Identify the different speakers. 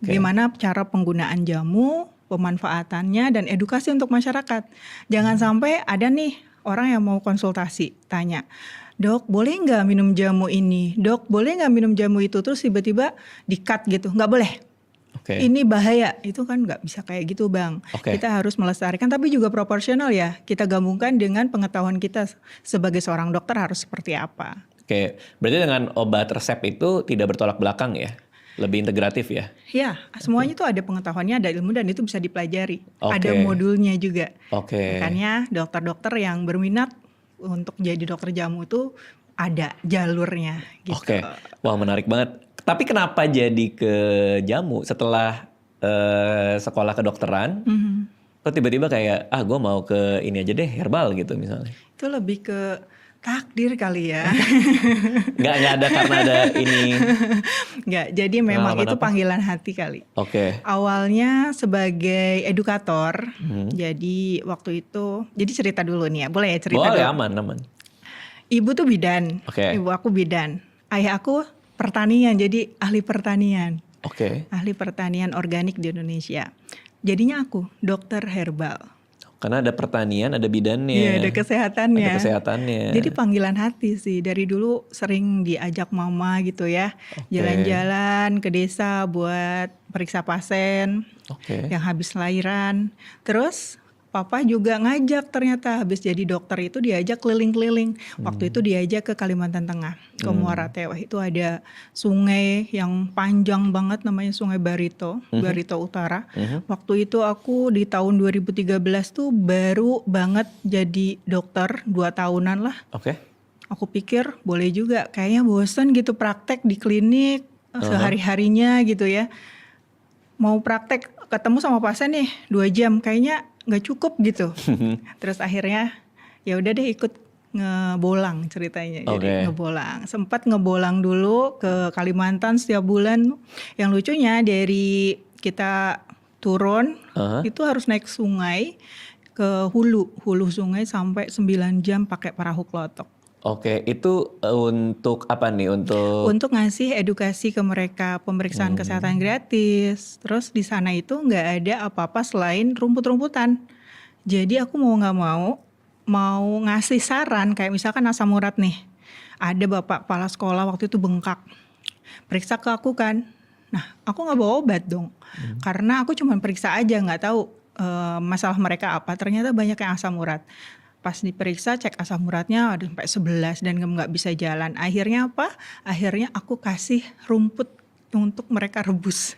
Speaker 1: Oke.
Speaker 2: Gimana cara penggunaan jamu, pemanfaatannya, dan edukasi untuk masyarakat. Jangan sampai ada nih orang yang mau konsultasi, tanya, "Dok, boleh nggak minum jamu ini? Dok, boleh nggak minum jamu itu?" Terus tiba-tiba di-cut gitu, nggak boleh.
Speaker 1: Oke.
Speaker 2: Ini bahaya, itu kan nggak bisa kayak gitu Bang.
Speaker 1: Oke.
Speaker 2: Kita harus melestarikan, tapi juga proporsional ya. Kita gabungkan dengan pengetahuan kita sebagai seorang dokter harus seperti apa.
Speaker 1: Oke, berarti dengan obat resep itu tidak bertolak belakang ya? Lebih integratif ya?
Speaker 2: Ya, semuanya itu ada pengetahuannya, ada ilmu, dan itu bisa dipelajari. Ada
Speaker 1: Oke.
Speaker 2: modulnya juga.
Speaker 1: Oke.
Speaker 2: Makanya dokter-dokter yang berminat untuk jadi dokter jamu itu ada jalurnya gitu.
Speaker 1: Oke, wah menarik banget. Tapi kenapa jadi ke jamu setelah sekolah kedokteran? Kok tiba-tiba kayak, gue mau ke ini aja deh, herbal gitu misalnya.
Speaker 2: Itu lebih ke takdir kali ya.
Speaker 1: Nggak ada karena ada ini.
Speaker 2: Nggak, jadi memang
Speaker 1: Pengalaman
Speaker 2: itu
Speaker 1: apa?
Speaker 2: panggilan hati kali.
Speaker 1: Oke.
Speaker 2: Awalnya sebagai edukator, jadi waktu itu, jadi cerita dulu nih ya, boleh ya cerita
Speaker 1: Boleh,
Speaker 2: dulu?
Speaker 1: aman.
Speaker 2: Ibu tuh bidan,
Speaker 1: Oke.
Speaker 2: ibu aku bidan. Ayah aku pertanian, jadi ahli pertanian.
Speaker 1: Oke.
Speaker 2: Ahli pertanian organik di Indonesia. Jadinya aku dokter herbal.
Speaker 1: Karena ada pertanian, ada bidannya.
Speaker 2: Iya, ada kesehatannya.
Speaker 1: Ada kesehatannya.
Speaker 2: Jadi panggilan hati sih. Dari dulu sering diajak mama gitu ya.
Speaker 1: Oke.
Speaker 2: Jalan-jalan ke desa buat periksa pasien
Speaker 1: Oke.
Speaker 2: yang habis lahiran. Terus papa juga ngajak, ternyata habis jadi dokter itu diajak keliling-keliling. Waktu itu diajak ke Kalimantan Tengah, ke Muara Teweh. Itu ada sungai yang panjang banget namanya Sungai Barito, Barito Utara. Waktu itu aku di tahun 2013 tuh baru banget jadi dokter, 2 tahunan lah.
Speaker 1: Oke.
Speaker 2: Aku pikir boleh juga, kayaknya bosan gitu praktek di klinik sehari-harinya gitu ya. Mau praktek ketemu sama pasien nih 2 jam, kayaknya nggak cukup gitu. Terus akhirnya ya udah deh ikut ngebolang ceritanya. Jadi
Speaker 1: Oke.
Speaker 2: ngebolang. Sempat ngebolang dulu ke Kalimantan setiap bulan. Yang lucunya dari kita turun itu harus naik sungai ke hulu sungai sampai 9 jam pakai perahu klotok.
Speaker 1: Oke, itu untuk apa nih?
Speaker 2: Untuk ngasih edukasi ke mereka, pemeriksaan kesehatan gratis. Terus di sana itu nggak ada apa-apa selain rumput-rumputan. Jadi aku mau nggak mau ngasih saran, kayak misalkan asam urat nih. Ada bapak kepala sekolah waktu itu bengkak, periksa ke aku kan. Nah, aku nggak bawa obat dong, karena aku cuma periksa aja, nggak tahu masalah mereka apa. Ternyata banyak yang asam urat. Pas diperiksa cek asam uratnya ada sampai 11 dan nggak bisa jalan. Akhirnya apa? Akhirnya aku kasih rumput untuk mereka rebus.